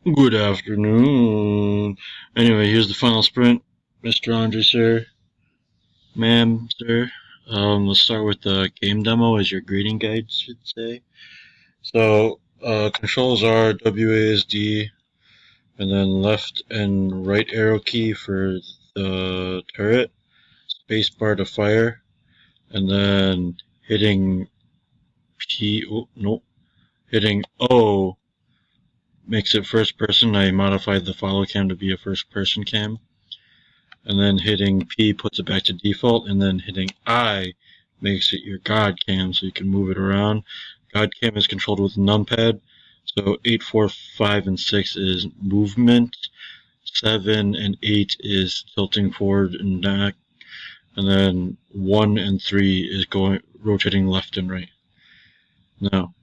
Good afternoon. Anyway, here's the final sprint, Mr. Andre, sir, ma'am, sir. Let's start with the game demo as your greeting guide should say. So, controls are WASD, and then left and right arrow key for the turret, spacebar to fire, and then hitting hitting O makes it first person. I modified the follow cam to be a first person cam. And then hitting P puts it back to default, and then hitting I makes it your God cam so you can move it around. God cam is controlled with numpad, so 8, 4, 5, and 6 is movement, 7 and 8 is tilting forward and back, and then 1 and 3 is going rotating left and right. Now,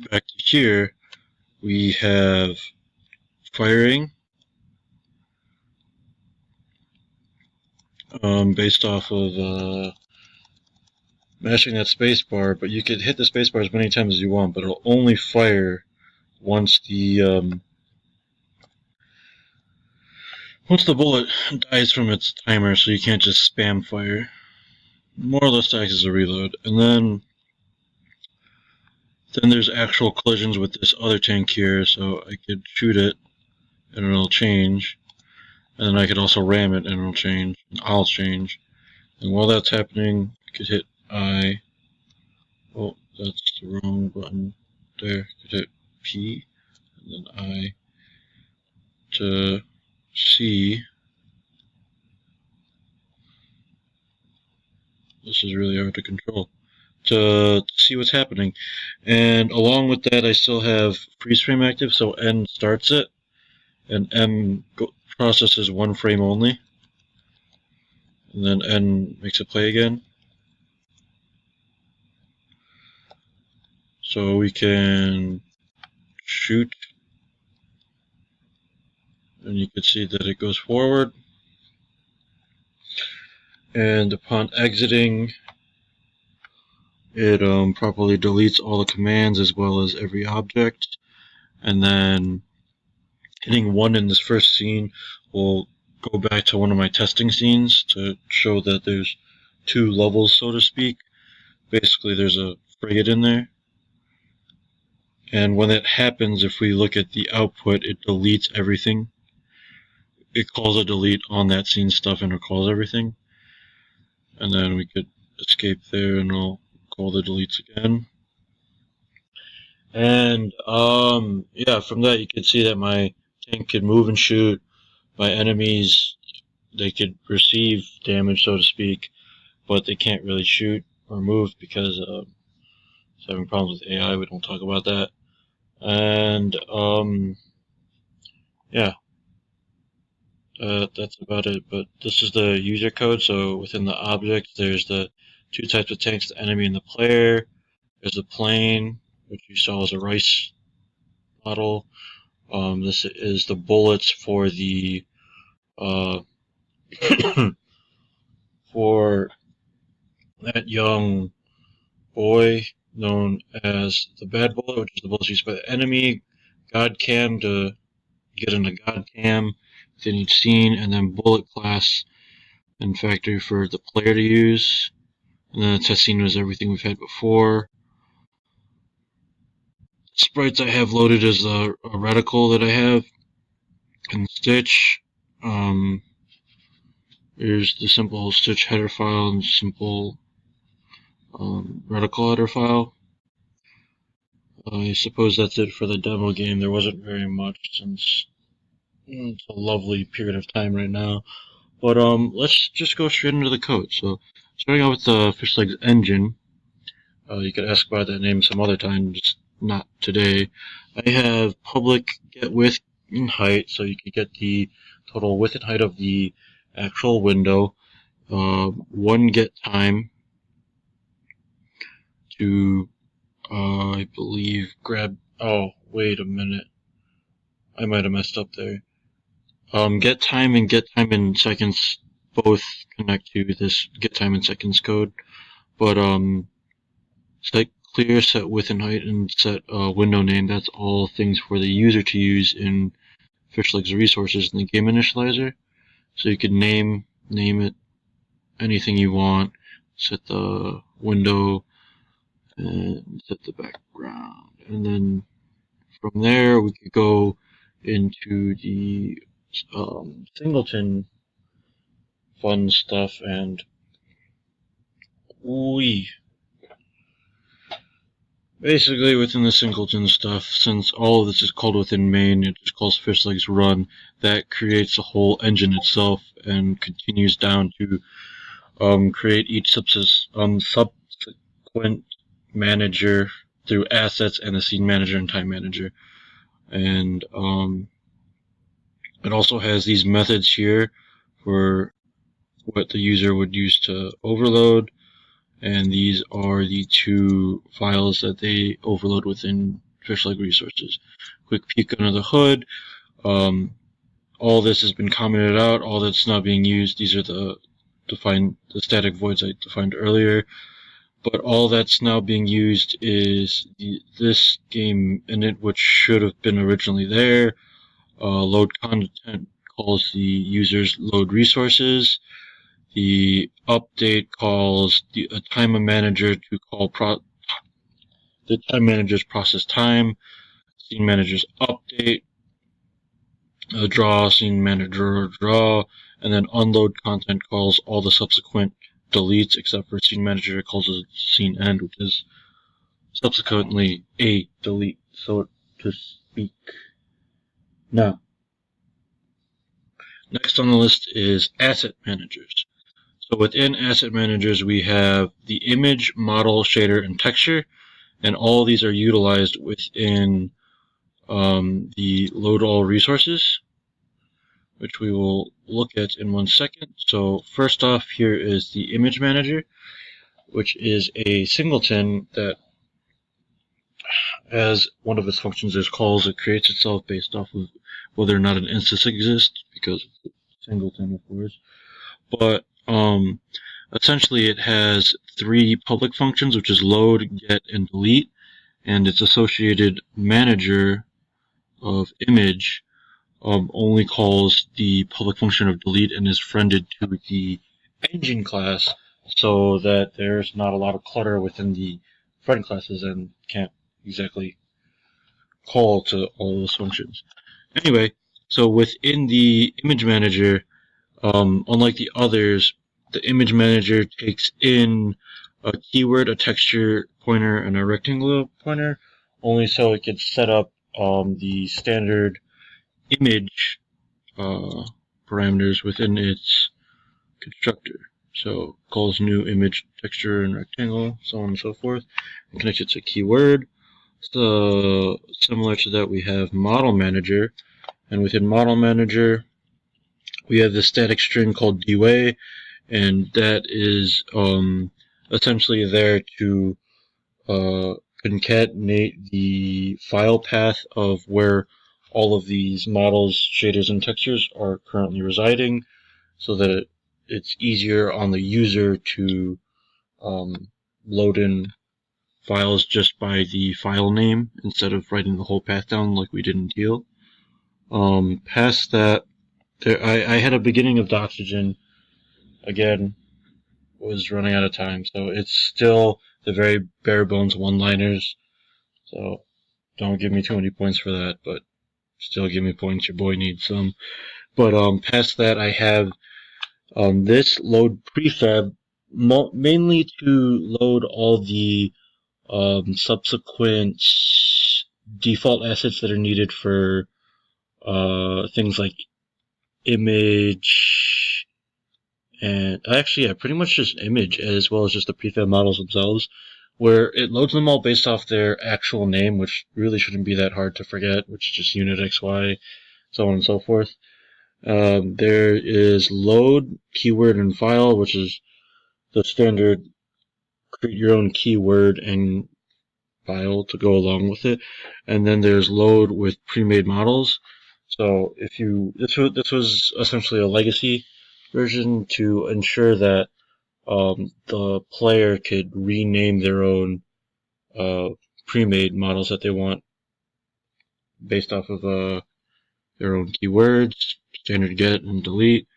back to here, we have firing, based off of mashing that spacebar, but you could hit the spacebar as many times as you want, but it'll only fire once the bullet dies from its timer, so you can't just spam fire. More or less acts as a reload. And then there's actual collisions with this other tank here, so I could shoot it and it'll change. And then I could also ram it and it'll change. And I'll change. And while that's happening, I could hit I. Oh, that's the wrong button. There, I could hit P, and then I to see. This is really hard to control. To see what's happening. And along with that, I still have freeze frame active, so N starts it, and M processes one frame only, and then N makes it play again. So we can shoot, and you can see that it goes forward. And upon exiting, it properly deletes all the commands as well as every object. And then hitting 1 in this first scene will go back to one of my testing scenes to show that there's 2 levels, so to speak. Basically, there's a frigate in there. And when that happens, if we look at the output, it deletes everything. It calls a delete on that scene stuff and it calls everything. And then we could escape there and I'll call the deletes again. And yeah, from that you can see that my tank could move and shoot. My enemies, they could receive damage, so to speak, but they can't really shoot or move because it's having problems with AI. We don't talk about that. And yeah, that's about it. But this is the user code. So within the object, there's the 2 types of tanks: the enemy and the player. There's the plane, which you saw as a rice model. This is the bullets for the for that young boy known as the bad bullet, which is the bullets used by the enemy. God cam to get into God cam within each scene, and then bullet class and factory for the player to use. And then the test scene was everything we've had before. Sprites I have loaded as a reticle that I have, and Stitch. Here's the simple Stitch header file and simple reticle header file. I suppose that's it for the demo game. There wasn't very much since it's a lovely period of time right now. But let's just go straight into the code. So starting out with the Fish Legs engine, you could ask about that name some other time, just not today. I have public get width and height, so you could get the total width and height of the actual window. One get time to, I believe, grab. Oh, wait a minute. I might have messed up there. Get time and get time in seconds both connect to this get time in seconds code, but clear, set width and height, and set window name. That's all things for the user to use in Fishlegs resources in the game initializer. So you can name it anything you want, set the window, and set the background. And then from there we could go into the singleton fun stuff, and basically within the singleton stuff, since all of this is called within main, it just calls Fishlegs run. That creates the whole engine itself and continues down to create each subsequent manager through assets and the scene manager and time manager. And it also has these methods here for what the user would use to overload, and these are the two files that they overload within Fishleg resources. Quick peek under the hood. All this has been commented out. All that's not being used. These are the static voids I defined earlier. But all that's now being used is this game init, which should have been originally there. Load content calls the users load resources. The update calls a time manager to call the time manager's process time. Scene manager's update. Draw, scene manager draw, and then unload content calls all the subsequent deletes except for scene manager calls it scene end, which is subsequently a delete, so to speak. Now, next on the list is asset managers. So within asset managers, we have the image, model, shader, and texture, and all these are utilized within the load all resources, which we will look at in 1 second. So first off, here is the image manager, which is a singleton that, as one of its functions is calls, it creates itself based off of whether or not an instance exists, because it's a singleton, of course. But essentially it has 3 public functions, which is load, get, and delete, and its associated manager of image only calls the public function of delete and is friended to the engine class, so that there's not a lot of clutter within the friend classes and can't exactly call to all those functions. Anyway, so within the image manager, unlike the others, the image manager takes in a keyword, a texture pointer, and a rectangular pointer, only so it gets set up the standard image parameters within its constructor. So calls new image, texture, and rectangle, so on and so forth, and connects it to keyword. So similar to that, we have model manager, and within model manager, we have the static string called dway, and that is essentially there to concatenate the file path of where all of these models, shaders, and textures are currently residing, so that it's easier on the user to load in files just by the file name instead of writing the whole path down like we did in Teal. Past that, I had a beginning of Doxygen. Again, was running out of time, so it's still the very bare bones one-liners. So don't give me too many points for that, but still give me points. Your boy needs some. But past that, I have this load prefab mainly to load all the subsequent default assets that are needed for things like image, and actually, yeah, pretty much just image, as well as just the prefab models themselves, where it loads them all based off their actual name, which really shouldn't be that hard to forget, which is just unit XY, so on and so forth. There is load, keyword, and file, which is the standard create your own keyword and file to go along with it. And then there's load with pre-made models. So if you this was essentially a legacy version to ensure that the player could rename their own pre-made models that they want based off of their own keywords, standard get and delete.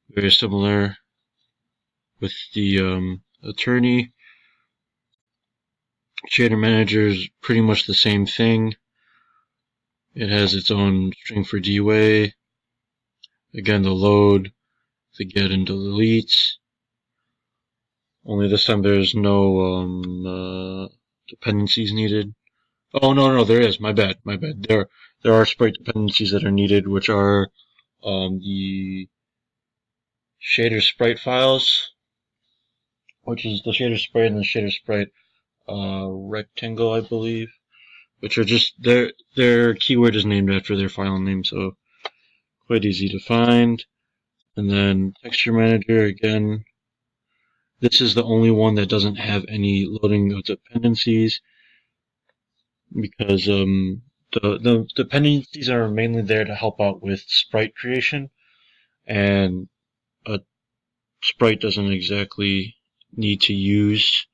Very similar with the attorney. Shader manager is pretty much the same thing. It has its own string for dway. Again, the load, the get and delete. Only this time there's no dependencies needed. Oh no, there is. My bad. There are sprite dependencies that are needed, which are the shader sprite files, which is the shader sprite and the shader sprite rectangle, I believe, which are just their keyword is named after their file name, so quite easy to find. And then texture manager, again, this is the only one that doesn't have any loading of dependencies, because the dependencies are mainly there to help out with sprite creation, and a sprite doesn't exactly need to use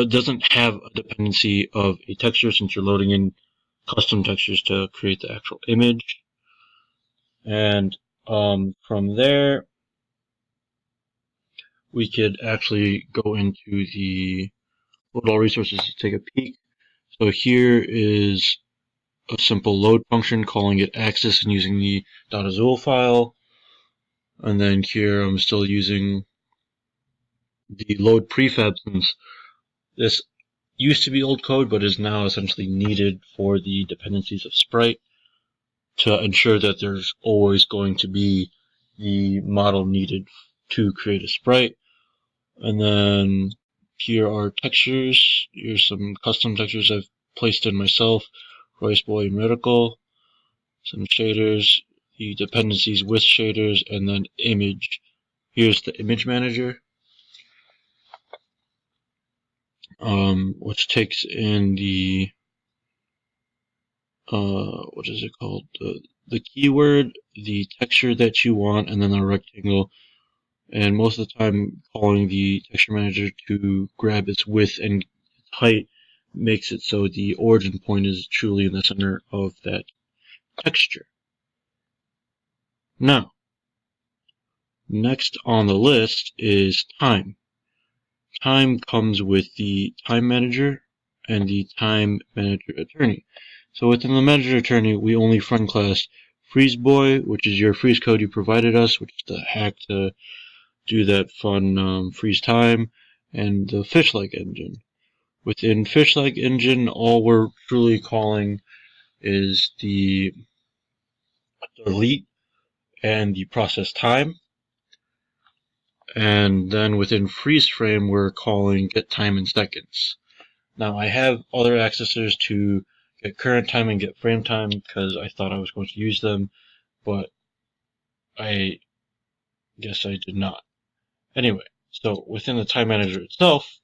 doesn't have a dependency of a texture, since you're loading in custom textures to create the actual image. And from there, we could actually go into the load all resources to take a peek. So here is a simple load function, calling it access and using the .azul file. And then here I'm still using the load prefab, since this used to be old code but is now essentially needed for the dependencies of Sprite to ensure that there's always going to be the model needed to create a sprite. And then here are textures. Here's some custom textures I've placed in myself, Royce Boy and Reticle, some shaders, the dependencies with shaders, and then image. Here's the image manager, which takes in the what is it called? The keyword, the texture that you want, and then a rectangle. And most of the time, calling the texture manager to grab its width and its height makes it so the origin point is truly in the center of that texture. Now, next on the list is time. Time comes with the time manager and the time manager attorney. So within the manager attorney, we only front class FreezeBoy, which is your freeze code you provided us, which is the hack to do that fun freeze time, and the fish-like engine. Within fish-like engine, all we're truly calling is the delete and the process time. And then within freeze frame, we're calling get time in seconds. Now I have other accessors to get current time and get frame time because I thought I was going to use them, but I guess I did not. Anyway, so within the time manager itself,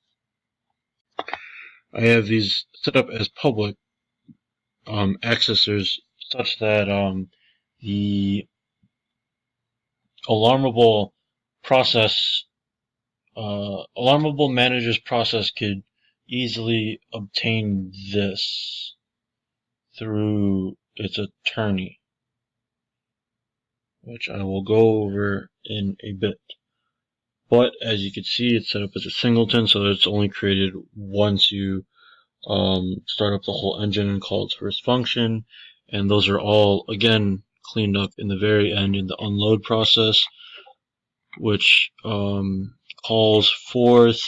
I have these set up as public accessors, such that the alarmable manager's process could easily obtain this through its attorney, which I will go over in a bit. But as you can see, it's set up as a singleton, so it's only created once you start up the whole engine and call its first function. And those are all, again, cleaned up in the very end in the unload process, which calls forth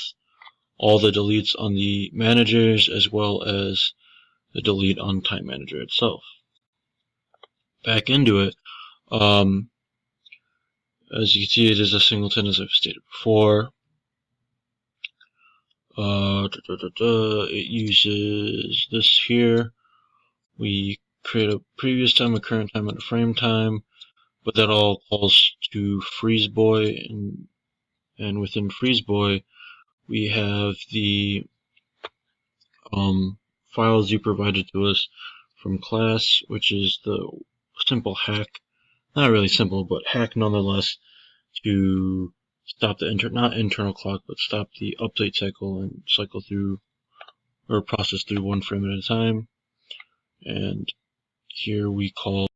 all the deletes on the managers as well as the delete on time manager itself. Back into it, as you can see, it is a singleton, as I've stated before. It uses this here. We create a previous time, a current time, and a frame time, but that all calls to FreezeBoy, and within FreezeBoy, we have the files you provided to us from class, which is the simple hack, not really simple, but hack nonetheless, to stop the not internal clock, but stop the update cycle and cycle through or process through one frame at a time. And here we call